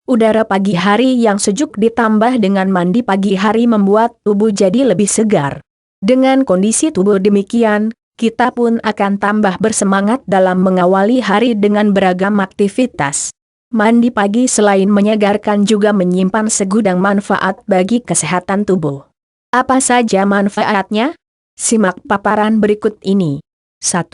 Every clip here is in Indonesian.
Udara pagi hari yang sejuk ditambah dengan mandi pagi hari membuat tubuh jadi lebih segar. Dengan kondisi tubuh demikian, kita pun akan tambah bersemangat dalam mengawali hari dengan beragam aktivitas. Mandi pagi selain menyegarkan juga menyimpan segudang manfaat bagi kesehatan tubuh. Apa saja manfaatnya? Simak paparan berikut ini. 1.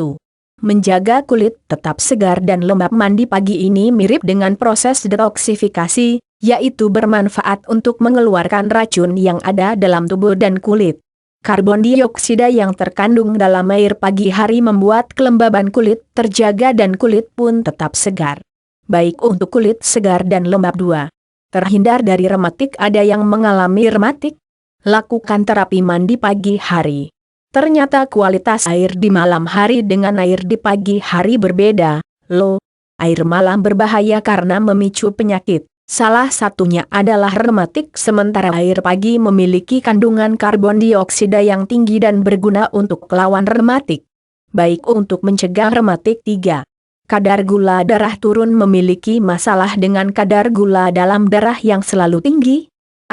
Menjaga kulit tetap segar dan lembab. Mandi pagi ini mirip dengan proses detoksifikasi, yaitu bermanfaat untuk mengeluarkan racun yang ada dalam tubuh dan kulit. Karbon dioksida yang terkandung dalam air pagi hari membuat kelembaban kulit terjaga dan kulit pun tetap segar. Baik untuk kulit segar dan lembab. 2. Terhindar dari rematik. Ada yang mengalami rematik? Lakukan terapi mandi pagi hari. Ternyata kualitas air di malam hari dengan air di pagi hari berbeda, loh. Air malam berbahaya karena memicu penyakit. Salah satunya adalah rematik, sementara air pagi memiliki kandungan karbon dioksida yang tinggi dan berguna untuk melawan rematik. Baik untuk mencegah rematik. 3. Kadar gula darah turun. Memiliki masalah dengan kadar gula dalam darah yang selalu tinggi?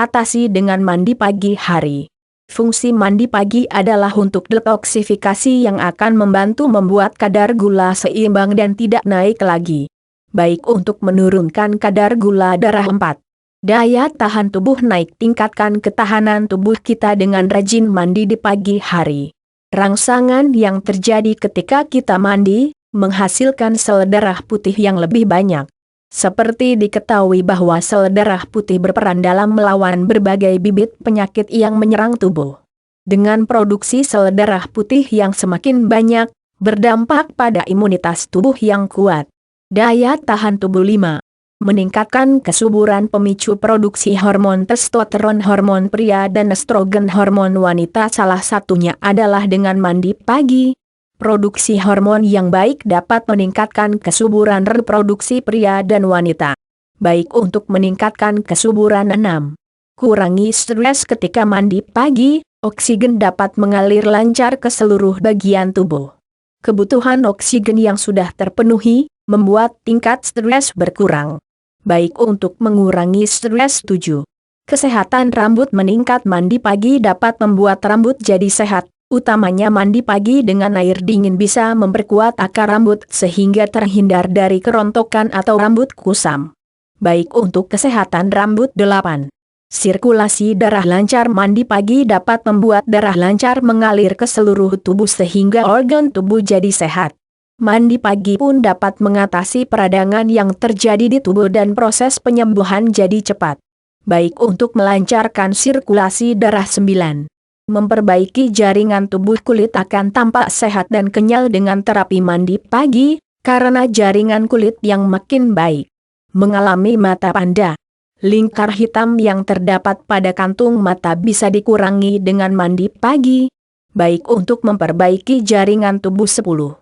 Atasi dengan mandi pagi hari. Fungsi mandi pagi adalah untuk detoksifikasi yang akan membantu membuat kadar gula seimbang dan tidak naik lagi. Baik untuk menurunkan kadar gula darah. 4. Daya tahan tubuh naik. Tingkatkan ketahanan tubuh kita dengan rajin mandi di pagi hari. Rangsangan yang terjadi ketika kita mandi menghasilkan sel darah putih yang lebih banyak. Seperti diketahui bahwa sel darah putih berperan dalam melawan berbagai bibit penyakit yang menyerang tubuh. Dengan produksi sel darah putih yang semakin banyak, berdampak pada imunitas tubuh yang kuat. Daya tahan tubuh. 5. Meningkatkan kesuburan. Pemicu produksi hormon testosteron, hormon pria dan estrogen, hormon wanita. Salah satunya adalah dengan mandi pagi. Produksi hormon yang baik dapat meningkatkan kesuburan reproduksi pria dan wanita. Baik untuk meningkatkan kesuburan. 6. Kurangi stres. Ketika mandi pagi, oksigen dapat mengalir lancar ke seluruh bagian tubuh. Kebutuhan oksigen yang sudah terpenuhi membuat tingkat stres berkurang. Baik untuk mengurangi stres. 7. Kesehatan rambut meningkat. Mandi pagi dapat membuat rambut jadi sehat. Utamanya mandi pagi dengan air dingin bisa memperkuat akar rambut sehingga terhindar dari kerontokan atau rambut kusam. Baik untuk kesehatan rambut. 8. Sirkulasi darah lancar. Mandi pagi dapat membuat darah lancar mengalir ke seluruh tubuh sehingga organ tubuh jadi sehat. Mandi pagi pun dapat mengatasi peradangan yang terjadi di tubuh dan proses penyembuhan jadi cepat. Baik untuk melancarkan sirkulasi darah. 9. Memperbaiki jaringan tubuh. Kulit akan tampak sehat dan kenyal dengan terapi mandi pagi, karena jaringan kulit yang makin baik. Mengalami mata panda. Lingkar hitam yang terdapat pada kantung mata bisa dikurangi dengan mandi pagi. Baik untuk memperbaiki jaringan tubuh. 10.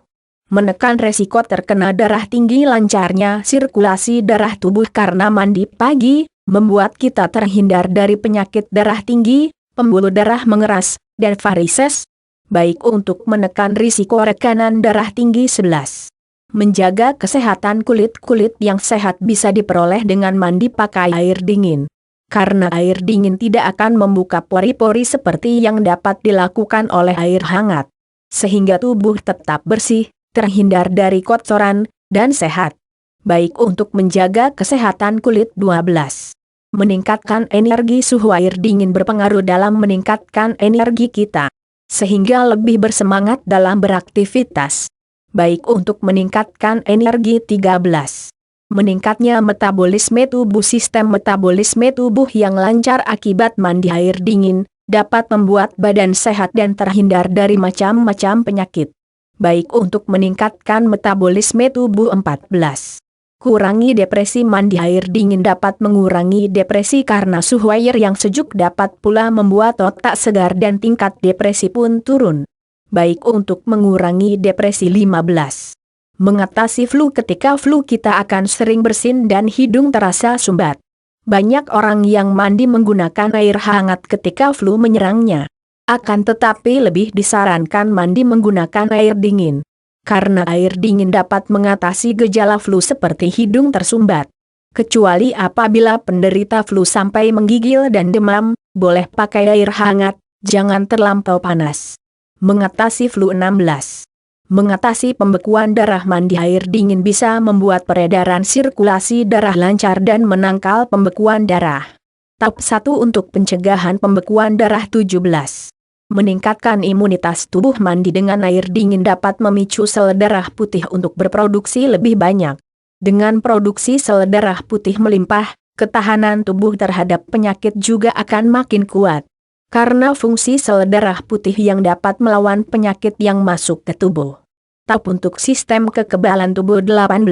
Menekan resiko terkena darah tinggi. Lancarnya sirkulasi darah tubuh karena mandi pagi membuat kita terhindar dari penyakit darah tinggi, pembuluh darah mengeras, dan varises. Baik untuk menekan risiko tekanan darah tinggi. 11. Menjaga kesehatan kulit. Kulit yang sehat bisa diperoleh dengan mandi pakai air dingin. Karena air dingin tidak akan membuka pori-pori seperti yang dapat dilakukan oleh air hangat. Sehingga tubuh tetap bersih, terhindar dari kotoran, dan sehat. Baik untuk menjaga kesehatan kulit. 12. Meningkatkan energi. Suhu air dingin berpengaruh dalam meningkatkan energi kita, sehingga lebih bersemangat dalam beraktivitas. Baik untuk meningkatkan energi. 13. Meningkatnya metabolisme tubuh. Sistem metabolisme tubuh yang lancar akibat mandi air dingin dapat membuat badan sehat dan terhindar dari macam-macam penyakit. Baik untuk meningkatkan metabolisme tubuh. 14. Kurangi depresi. Mandi air dingin dapat mengurangi depresi karena suhu air yang sejuk dapat pula membuat otak segar dan tingkat depresi pun turun. Baik untuk mengurangi depresi. 15. Mengatasi flu. Ketika flu kita akan sering bersin dan hidung terasa sumbat. Banyak orang yang mandi menggunakan air hangat ketika flu menyerangnya. Akan tetapi lebih disarankan mandi menggunakan air dingin. Karena air dingin dapat mengatasi gejala flu seperti hidung tersumbat. Kecuali apabila penderita flu sampai menggigil dan demam, boleh pakai air hangat, jangan terlampau panas. Mengatasi flu 16. Mengatasi pembekuan darah, mandi air dingin bisa membuat peredaran sirkulasi darah lancar dan menangkal pembekuan darah. Tahap 1 untuk pencegahan pembekuan darah 17. Meningkatkan imunitas tubuh, mandi dengan air dingin dapat memicu sel darah putih untuk berproduksi lebih banyak. Dengan produksi sel darah putih melimpah, ketahanan tubuh terhadap penyakit juga akan makin kuat. Karena fungsi sel darah putih yang dapat melawan penyakit yang masuk ke tubuh. Tahap untuk sistem kekebalan tubuh 18.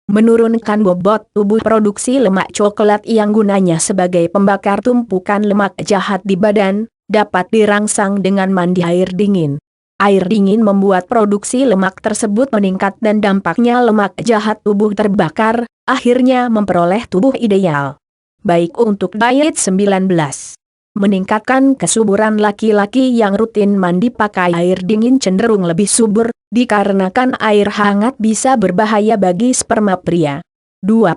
Menurunkan bobot tubuh, produksi lemak coklat yang gunanya sebagai pembakar tumpukan lemak jahat di badan, dapat dirangsang dengan mandi air dingin. Air dingin membuat produksi lemak tersebut meningkat dan dampaknya lemak jahat tubuh terbakar, akhirnya memperoleh tubuh ideal. Baik untuk diet 19. Meningkatkan kesuburan, laki-laki yang rutin mandi pakai air dingin cenderung lebih subur, dikarenakan air hangat bisa berbahaya bagi sperma pria. 20.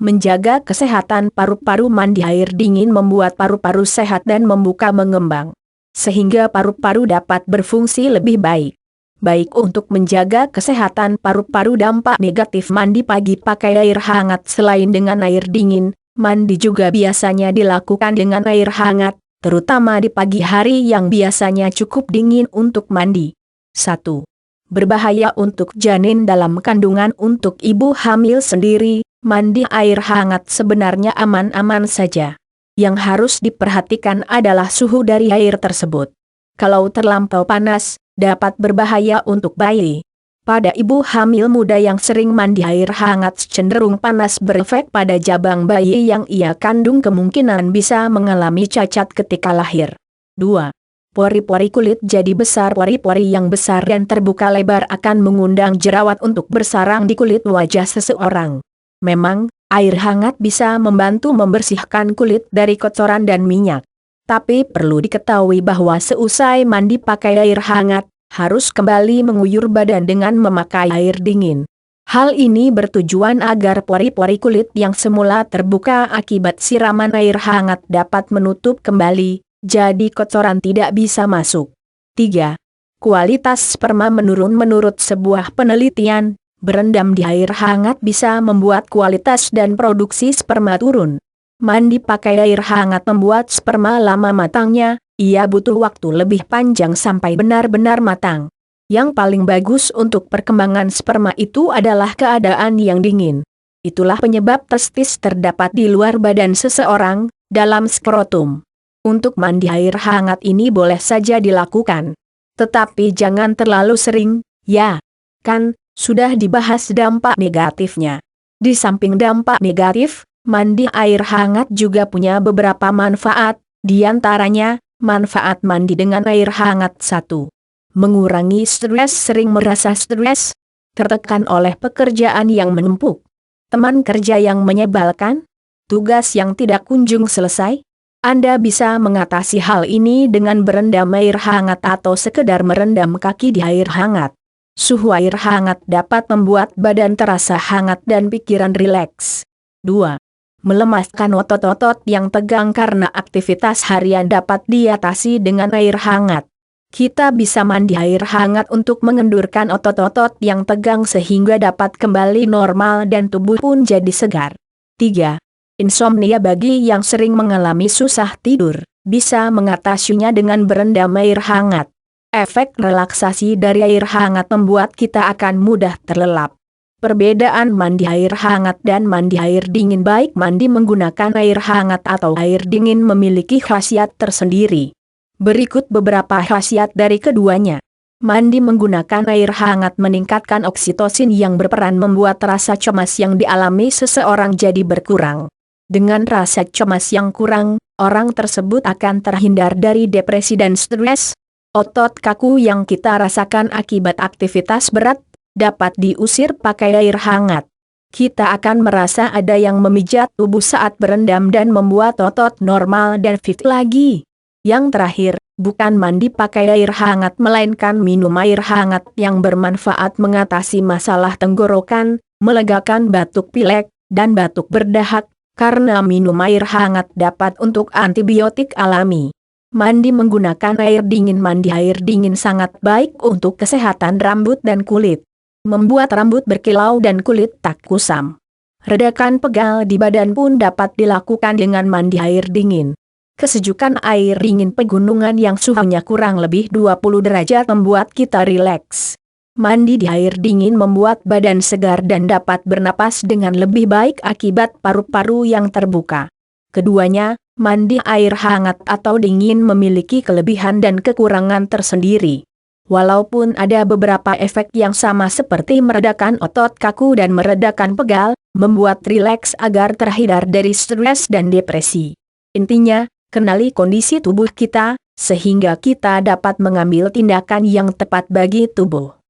Menjaga kesehatan paru-paru, mandi air dingin membuat paru-paru sehat dan membuka mengembang. Sehingga paru-paru dapat berfungsi lebih baik. Baik untuk menjaga kesehatan paru-paru, dampak negatif mandi pagi pakai air hangat. Selain dengan air dingin, mandi juga biasanya dilakukan dengan air hangat, terutama di pagi hari yang biasanya cukup dingin untuk mandi. 1. Berbahaya untuk janin dalam kandungan. Untuk ibu hamil sendiri, mandi air hangat sebenarnya aman-aman saja. Yang harus diperhatikan adalah suhu dari air tersebut. Kalau terlampau panas, dapat berbahaya untuk bayi. Pada ibu hamil muda yang sering mandi air hangat, cenderung panas berefek pada jabang bayi yang ia kandung, kemungkinan bisa mengalami cacat ketika lahir. 2. Pori-pori kulit jadi besar. Pori-pori yang besar dan terbuka lebar akan mengundang jerawat untuk bersarang di kulit wajah seseorang. Memang, air hangat bisa membantu membersihkan kulit dari kotoran dan minyak. Tapi perlu diketahui bahwa seusai mandi pakai air hangat, harus kembali menguyur badan dengan memakai air dingin. Hal ini bertujuan agar pori-pori kulit yang semula terbuka akibat siraman air hangat dapat menutup kembali, jadi kotoran tidak bisa masuk. 3. Kualitas sperma menurun. Menurut sebuah penelitian, berendam di air hangat bisa membuat kualitas dan produksi sperma turun. Mandi pakai air hangat membuat sperma lama matangnya, ia butuh waktu lebih panjang sampai benar-benar matang. Yang paling bagus untuk perkembangan sperma itu adalah keadaan yang dingin. Itulah penyebab testis terdapat di luar badan seseorang, dalam skrotum. Untuk mandi air hangat ini boleh saja dilakukan. Tetapi jangan terlalu sering, ya. Kan sudah dibahas dampak negatifnya. Di samping dampak negatif, mandi air hangat juga punya beberapa manfaat, di antaranya, manfaat mandi dengan air hangat. 1. Mengurangi stres. Sering merasa stres, tertekan oleh pekerjaan yang menumpuk, teman kerja yang menyebalkan, tugas yang tidak kunjung selesai? Anda bisa mengatasi hal ini dengan berendam air hangat atau sekedar merendam kaki di air hangat. Suhu air hangat dapat membuat badan terasa hangat dan pikiran rileks. 2. Melemaskan otot-otot yang tegang. Karena aktivitas harian dapat diatasi dengan air hangat. Kita bisa mandi air hangat untuk mengendurkan otot-otot yang tegang sehingga dapat kembali normal dan tubuh pun jadi segar. 3. Insomnia. Bagi yang sering mengalami susah tidur, bisa mengatasinya dengan berendam air hangat. Efek relaksasi dari air hangat membuat kita akan mudah terlelap. Perbedaan mandi air hangat dan mandi air dingin. Baik mandi menggunakan air hangat atau air dingin memiliki khasiat tersendiri. Berikut beberapa khasiat dari keduanya. Mandi menggunakan air hangat meningkatkan oksitosin yang berperan membuat rasa cemas yang dialami seseorang jadi berkurang. Dengan rasa cemas yang kurang, orang tersebut akan terhindar dari depresi dan stres. Otot kaku yang kita rasakan akibat aktivitas berat, dapat diusir pakai air hangat. Kita akan merasa ada yang memijat tubuh saat berendam dan membuat otot normal dan fit lagi. Yang terakhir, bukan mandi pakai air hangat melainkan minum air hangat yang bermanfaat mengatasi masalah tenggorokan, melegakan batuk pilek, dan batuk berdahak, karena minum air hangat dapat untuk antibiotik alami. Mandi menggunakan air dingin. Mandi air dingin sangat baik untuk kesehatan rambut dan kulit. Membuat rambut berkilau dan kulit tak kusam. Redakan pegal di badan pun dapat dilakukan dengan mandi air dingin. Kesejukan air dingin pegunungan yang suhunya kurang lebih 20 derajat membuat kita rileks. Mandi di air dingin membuat badan segar dan dapat bernapas dengan lebih baik akibat paru-paru yang terbuka. Keduanya, mandi air hangat atau dingin memiliki kelebihan dan kekurangan tersendiri. Walaupun ada beberapa efek yang sama seperti meredakan otot kaku dan meredakan pegal, membuat rileks agar terhindar dari stres dan depresi. Intinya, kenali kondisi tubuh kita, sehingga kita dapat mengambil tindakan yang tepat bagi tubuh.